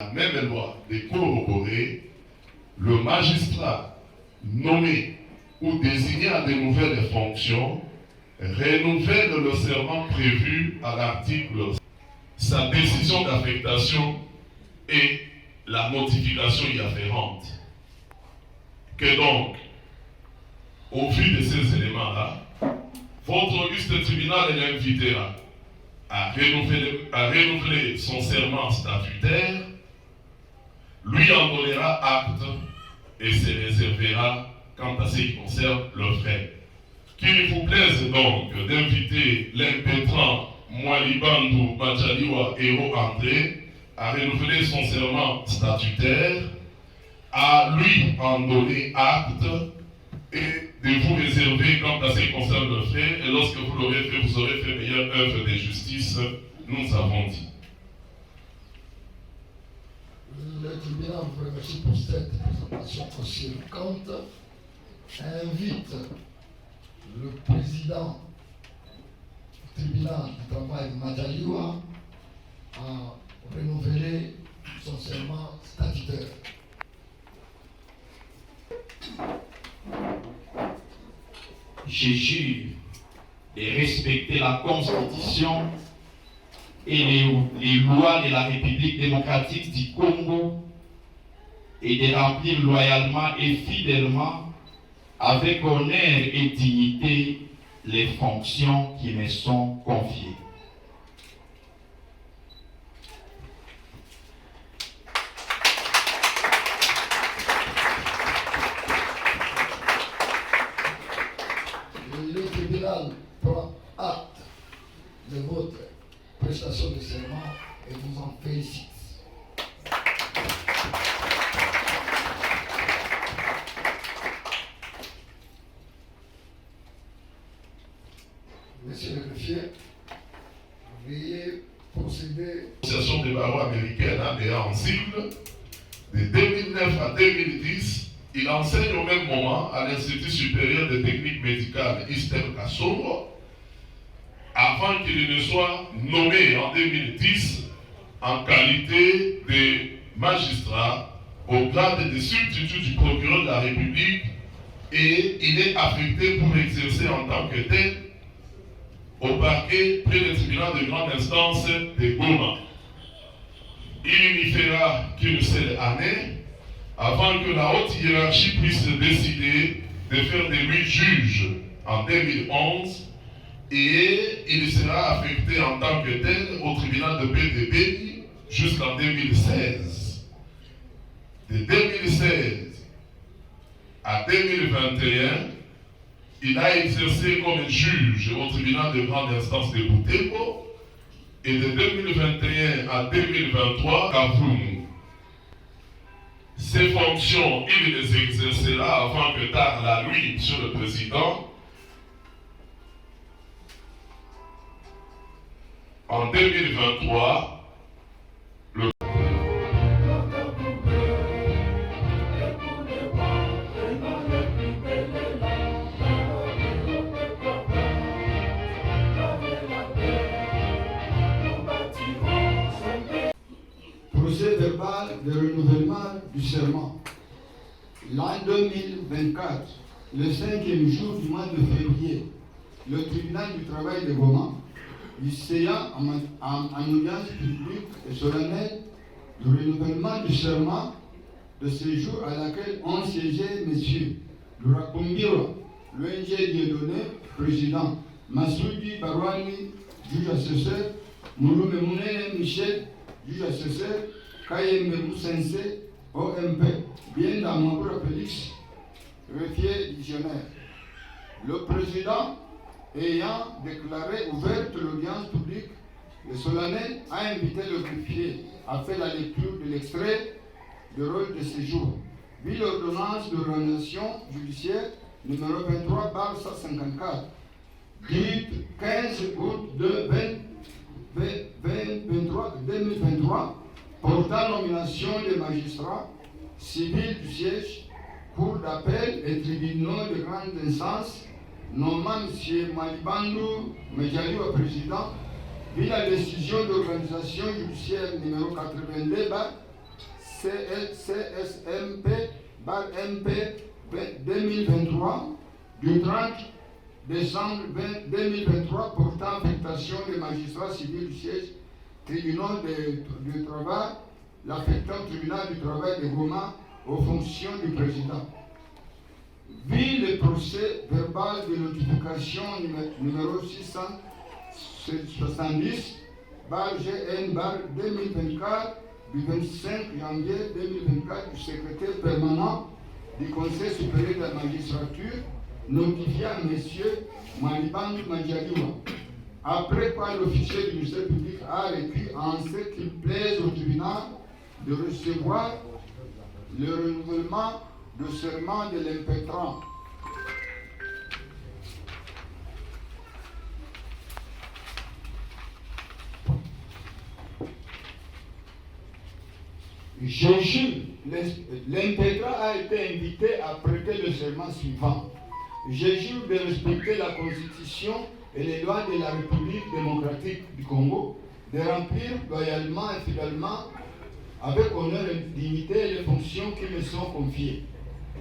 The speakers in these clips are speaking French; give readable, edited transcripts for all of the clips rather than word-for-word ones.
La même loi de corroborer le magistrat nommé ou désigné à de nouvelles fonctions renouvelle le serment prévu à l'article, sa décision d'affectation et la notification y afférente. Que donc, au vu de ces éléments-là, votre auguste tribunal l'invitera à renouveler son serment statutaire, lui en donnera acte et se réservera quant à ce qui concerne le frais. Qu'il vous plaise donc d'inviter l'impétrant Mwalibandu Majaliwa Héro André à renouveler son serment statutaire, à lui en donner acte et de vous réserver quant à ce qui concerne le fait, et lorsque vous l'aurez fait, vous aurez fait meilleure œuvre de justice, nous avons dit. Le tribunal vous remercie pour cette présentation aussi éloquente. Invite le président du tribunal du travail Majaliwa à renouveler son serment statutaire. Je jure de respecter la Constitution et les lois de la République démocratique du Congo et de remplir loyalement et fidèlement, avec honneur et dignité, les fonctions qui me sont confiées. Le tribunal prend acte de votre prestation de serment et vous en félicite. Monsieur le greffier, veuillez procéder. L'Association des barreaux américaines ABA en cycle, de 2009 à 2010, il enseigne au même moment à l'Institut supérieur de techniques médicales Eastern Kasoro, avant qu'il ne soit nommé en 2010 en qualité de magistrat au grade de substitut du procureur de la République, et il est affecté pour exercer en tant que tel au parquet près du tribunal de grande instance de Goma. Il unifiera qu'une seule année avant que la haute hiérarchie puisse décider de faire de lui juge en 2011, et il sera affecté en tant que tel au tribunal de paix de Béni jusqu'en 2016. De 2016 à 2021, il a exercé comme juge au tribunal de grande instance de Butembo, et de 2021 à 2023 à Vumu. Ces fonctions, il les exercera avant que tard la nuit, Monsieur le Président, en 2023, Procès verbal de renouvellement du serment. L'an 2024, le 5e jour du mois de février, le tribunal du travail de Goma, du CA en audience publique et solennelle du renouvellement du serment de ce jour à laquelle ont siégé M. Lurakumbira, l'ONG Dieudonné, président, Massoudi Barwani, juge assesseur, Mouloumé Mounene Michel, juge assesseur, Kayembe Moussense, OMP, bien dans mon Félix, greffier divisionnaire. Le président, ayant déclaré ouverte l'audience publique, le solennel a invité le greffier à faire la lecture de l'extrait de rôle de séjour. Vu l'ordonnance d'organisation judiciaire numéro 23/154, dite 15 août 2023, portant nomination des magistrats civils du siège, cour d'appel et tribunaux de grande instance, nommant M. Mwalibandu Majaliwa président, vu la décision d'organisation judiciaire numéro 82 CSMP/MP 2023 du 30 décembre 2023 portant affectation des magistrats civils du siège tribunal du travail, l'affectant au tribunal du travail de Goma aux fonctions du président. Vu le procès verbal de notification numéro 670 GN 2024 du 25 janvier 2024 du secrétaire permanent du Conseil supérieur de la magistrature notifiant à M. Malibang Mandjaliwa. Après quoi, l'officier du ministère public a requis en ce qu'il plaise au tribunal de recevoir le renouvellement de serment de l'impétrant. Je jure, l'impétrant a été invité à prêter le serment suivant. Je jure de respecter la Constitution et les lois de la République démocratique du Congo, de remplir loyalement et fidèlement, avec honneur et dignité, les fonctions qui me sont confiées.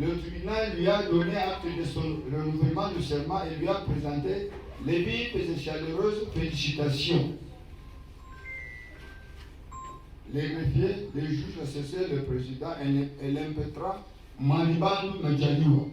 Le tribunal lui a donné acte de son renouvellement de serment et lui a présenté les vives et chaleureuses félicitations. Les greffiers, les juges assessés, le président et l'impétrant Malibang Mandjaliwa.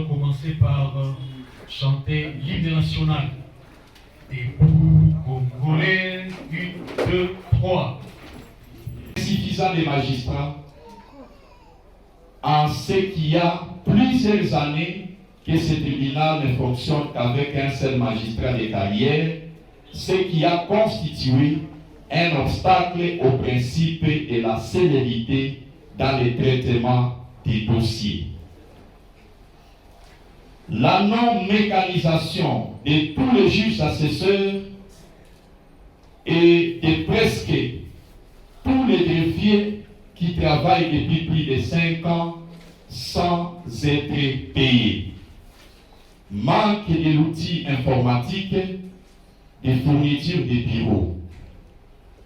Commencer par chanter l'hymne national. Et pour Congolais, 1, 2, 3. Suffisant des magistrats en ce qu'il y a plusieurs années que ce tribunal ne fonctionne qu'avec un seul magistrat de carrière, ce qui a constitué un obstacle au principe de la célérité dans le traitement des dossiers. La non-mécanisation de tous les juges assesseurs et de presque tous les greffiers qui travaillent depuis plus de 5 ans sans être payés. Manque de l'outil informatique, de fourniture de bureaux.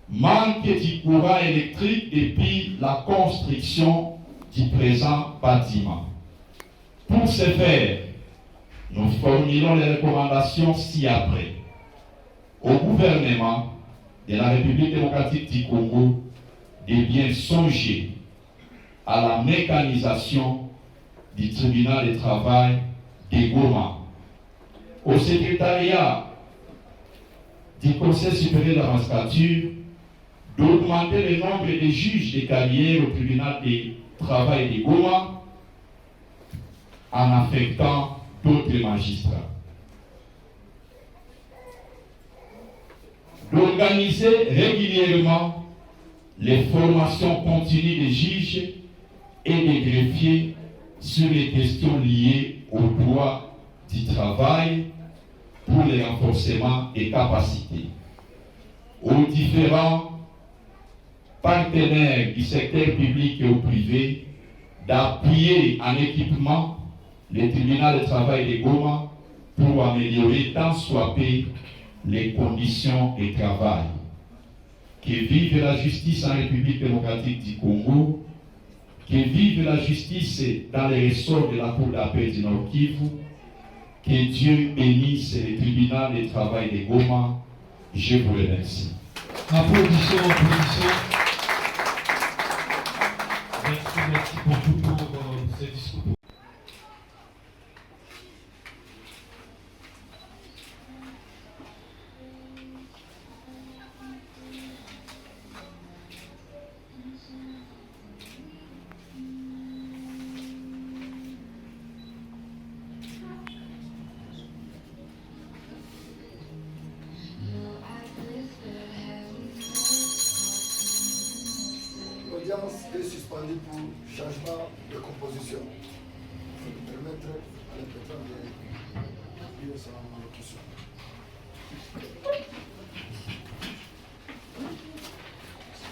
Manque du courant électrique depuis la construction du présent bâtiment. Pour ce faire, nous formulons les recommandations ci-après au gouvernement de la République démocratique du Congo de bien songer à la mécanisation du tribunal de travail de Goma, au secrétariat du Conseil supérieur de la magistrature d'augmenter le nombre de juges de carrière au tribunal de travail de Goma en affectant d'autres magistrats. D'organiser régulièrement les formations continues des juges et des greffiers sur les questions liées au droit du travail pour le renforcement des capacités. Aux différents partenaires du secteur public et au privé d'appuyer en équipement le tribunal de travail de Goma pour améliorer tant soit peu les conditions de travail. Que vive la justice en République démocratique du Congo, que vive la justice dans les ressorts de la Cour d'appel du Nord Kivu, que Dieu bénisse le tribunal de travail de Goma. Je vous remercie. Applaudissons, applaudissons. Merci beaucoup pour ce discours. L'audience est suspendue pour changement de composition. Il faut permettre à l'interprète de dire son allocution.